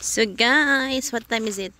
So guys, what time is it?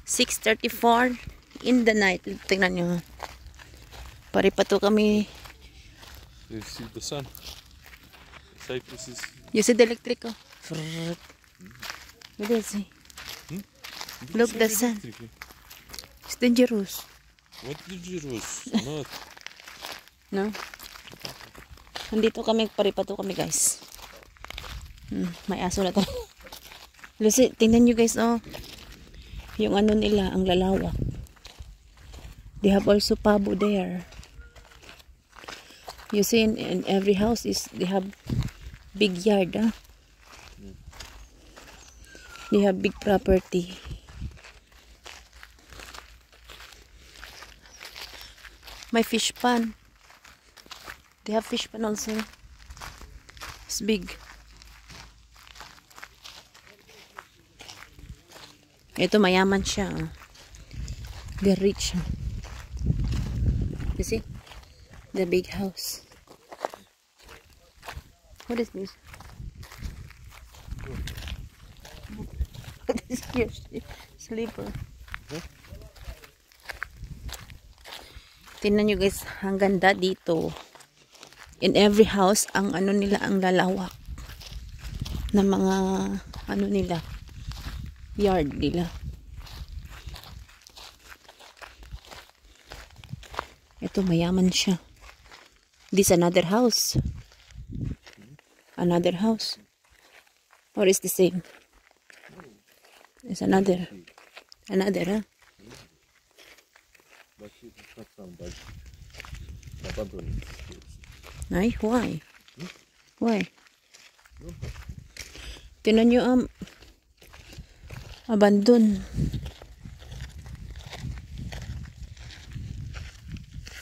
6:34 in the night. Tingnan nyo. Paripato kami. You see the sun. Cyprus is... You see the electric oh. What is it? Look the sun. It's dangerous. What dangerous? Not. No? Nandito kami, paripato kami guys. May aso na tayo. Lucy, tingnan nyo guys oh. Yung ano nila, ang lalawak. They have also pabo there. You see in every house is they have big yard ah. They have big property. My fish pond. They have fish pond also. It's big. Ito mayaman siya. Oh. They're rich. Oh. You see? The big house. What is this? What is your sleeper? Huh? Tingnan nyo guys, ang ganda dito. In every house, ang ano nila, ang lalawak na mga ano nila, yard nila. Ito, mayaman siya. This another house. Another house. Or is the same? It's another. Another, huh? But it's not some bad. Abandoned. Ay, why? Why? Tingnan nyo abandon.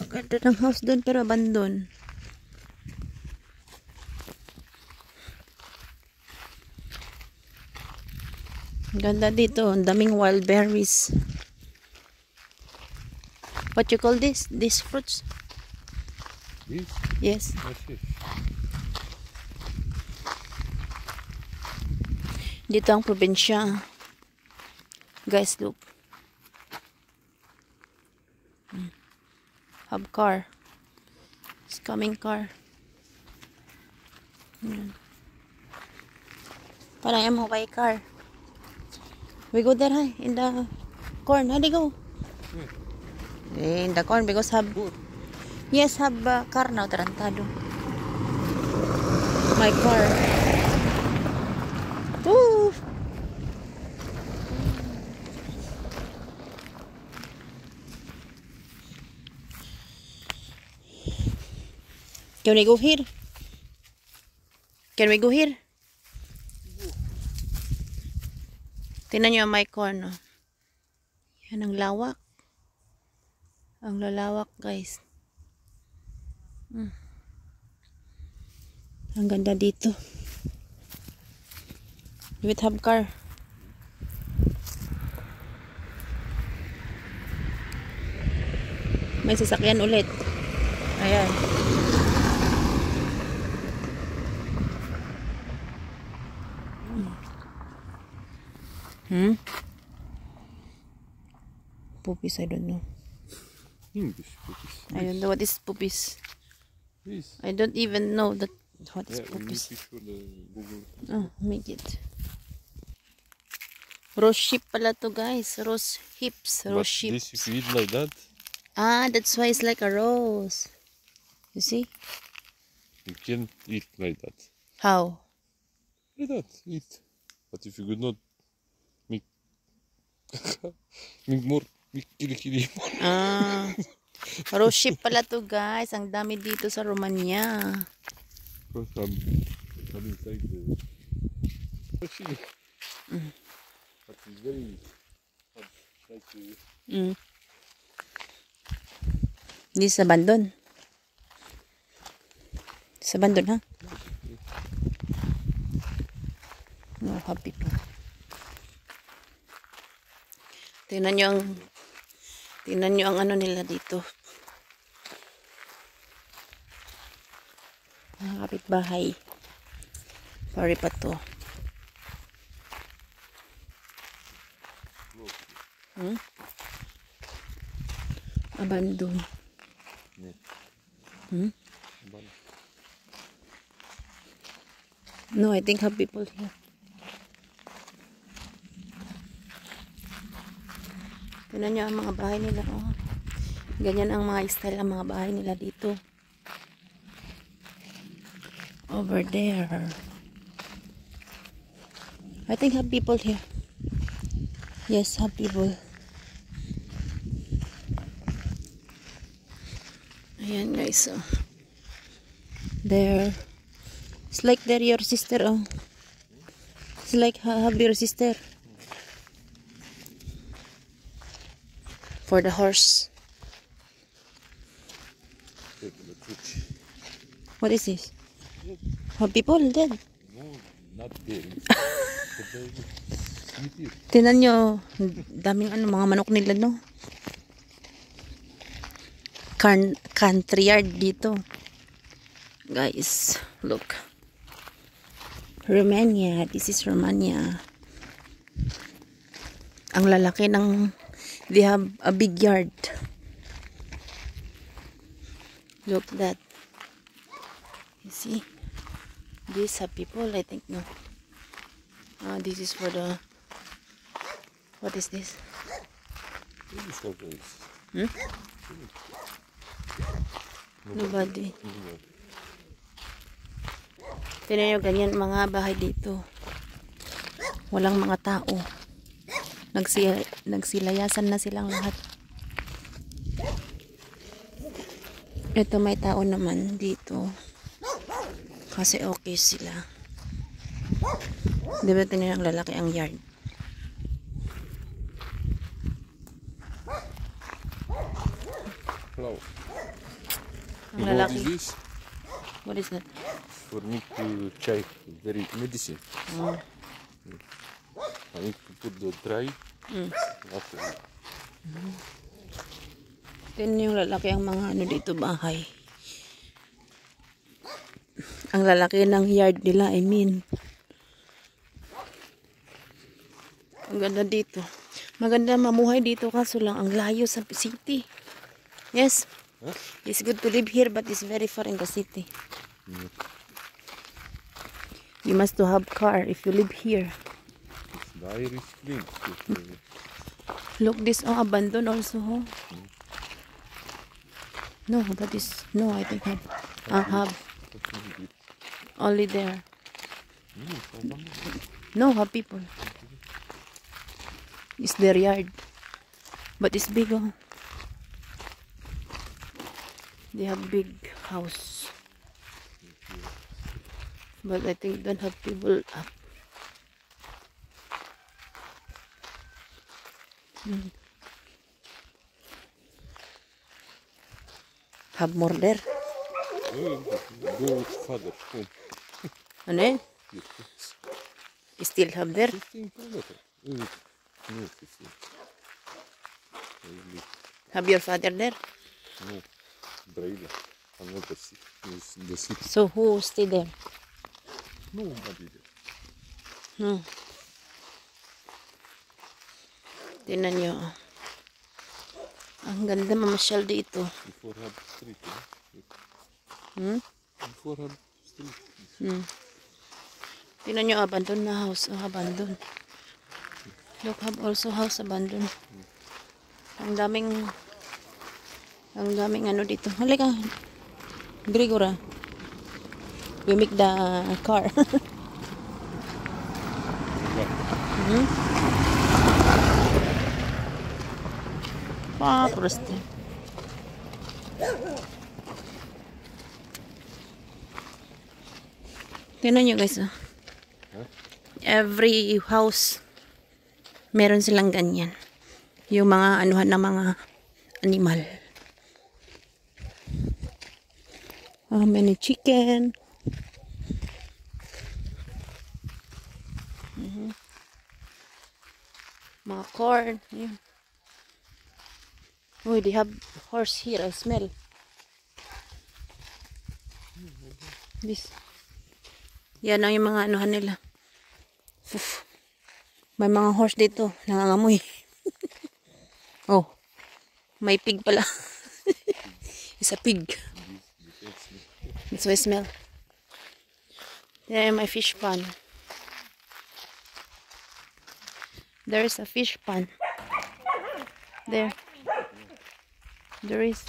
Ang ganda ng house doon pero abandon. Ang ganda dito. Ang daming wild berries. What you call this? These fruits? This? Yes. That's it. Dito ang probinsya. Guys, look. Have car. It's coming car. Parang I'm by car. We go there, hi, in the corn. How do you go? In the corn because have... Yes, have car now, tarantado. My car. Woo! Can we go here? Can we go here? Tingnan nyo ang my corn, no? Yan ang lawak. Ang lalawak, guys. Ang ganda dito. We have car. May sasakyan ulit. Ayan. Puppies, I don't know. English puppies. I don't know what is puppies. This. I don't even know that what is Yeah, we puppies. picture the Google. Oh, make it. Rose hip pala to guys. Rose hips. But Rose hip. this, if you eat like that, Ah, that's why it's like a rose. You see? you can't eat like that. How? Like that, eat. But if you could not make, make more, make kili-kili more. Ah, rose hip pala to guys. Ang dami dito sa Romania. Because I'm inside the machine. But it's very hard. Like This is abandon. It's abandon, ha? No, happy pa. Tingnan nyo ang ano nila dito. Mga kapitbahay. Sorry pa to. Hmm? Abandon. Нет. Hmm? Abandon. No, I think have people here. Tignan nyo ang mga bahay nila. Oh. Ganyan ang mga style ang mga bahay nila dito. Over there. I think have people here. Yes, have people. Ayan guys. Oh. There. It's like they're your sister. Oh. It's like have your sister. For the horse. What is this? Have people dead? No, not there. Tingnan nyo, daming ano, mga manok nila, no? Country yard dito. Guys, look. Romania, this is Romania. Ang lalaki ng, they have a big yard. Look that. You see? These are people, I think, no? This is for the, what is this? Hmm? Nobody. Tignan nyo, ganyan mga bahay dito. Walang mga tao. Nagsilayasan na silang lahat. Ito may tao naman dito. Kasi okay sila. Diba tingnan ang lalaki ang yard? Flower. Ang You know what lalaki. is this? What is that? For me to chai, very medicine. Oh. I need to put the dry after. Tingnan yung lalaki ang mga ano dito bahay. Ang lalaki ng yard nila, I mean. Ang ganda dito. Maganda mamuhay dito kaso lang ang layo sa city. Yes. Huh? It's good to live here but it's very far in the city. You must to have car if you live here. The Irish Spring. Look this oh abandoned also. Oh. No, that is no. I think have only there. No, have people. It's their yard, but it's big. Oh. They have big house, but I think don't have people up. Have more there. Go further. Home. Ano eh? Still have there. 15 kilometers. No, 15. Have your father there. No, Braila. Another city. The city. So who stay there? Nobody there. No. Tingnan nyo. Ang ganda mamasyal dito. Before had street. Before had street. Tingnan nyo, abandoned na house. Oh, abandoned. Look, have also house abandoned. Ang daming ano dito. Halika. Grigora. We make the car. Proste. Tingnan nyo guys. Oh. Every house meron silang ganyan. Yung mga anuhan ng mga animal. How many chicken? Mga corn. Yun. Oh, they have horse here. I smell. This. Yan ang yung mga anuhan nila. Uf. May mga horse dito. Nangangamoy. Oh, may pig pala. It's a pig. That's why I smell. There, my fish pond. There is a fish pond. There. There is.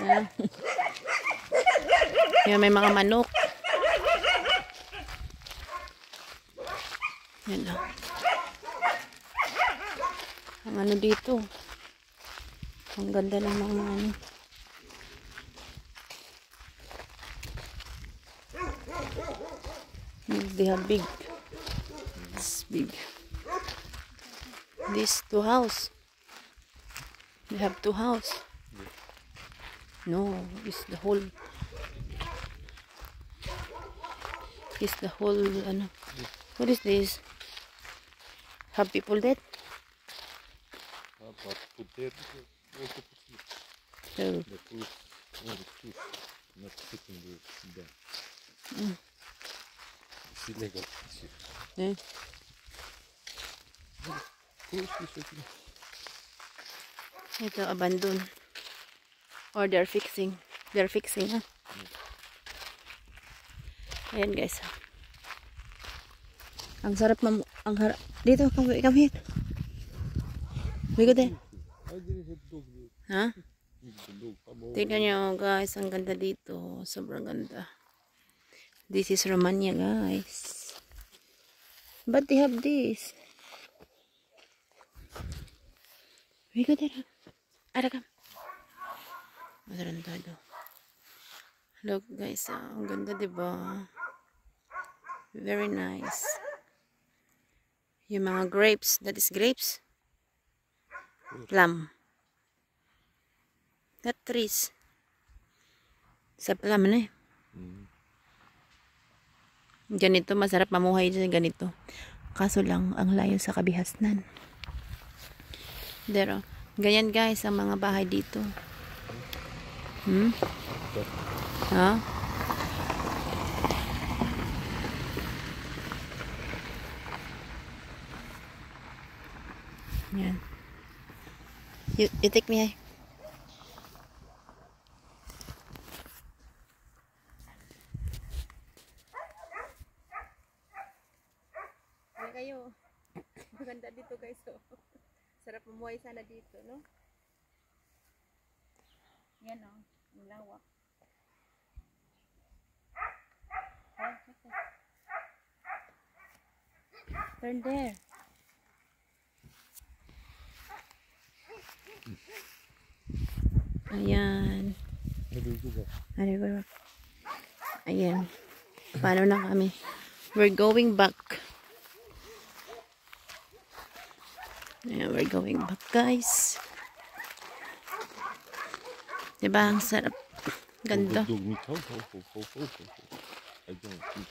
Yeah. Yan, may mga manok. Yan lang. Ang ano dito. Ang ganda ng mga ano. They have big. It's big. These two house. They have two house. No, it's the whole. It's the whole. Ano? What is this? Have people dead? But put there, also put here. So, The proof, the proof, not sitting there. It's illegal. eh. Proof is okay. Ito, abandon. Or they're fixing. They're fixing, ha? Ayan, guys. Ang sarap ang harap. Dito, come here. We go there. I didn't have dog there. Ha? The dog come over. Tignan nyo, guys. Ang ganda dito. Sobrang ganda. This is Romania, guys. But they have this. We go there. Ada kam. Matarantado. Look, guys. Ang ganda, diba? Very nice. Yung mga grapes. That is grapes. Plum. That trees. Sa plum na eh. Ganito, masarap mamuhay dyan ganito. Kaso lang, ang layo sa kabihasnan. Pero, ganyan guys, ang mga bahay dito. Ha? Yan. You take me, ay. Ay kayo. Maganda dito guys. Oh. Sarap mamuhay sana dito, no? Yan oh. Ang lawak. Turn there. Ayan. Ayan. Paano na kami? We're going back. Ayan, we're going back, guys. Diba? Ang sarap. Ganda. Dog meat. I don't eat.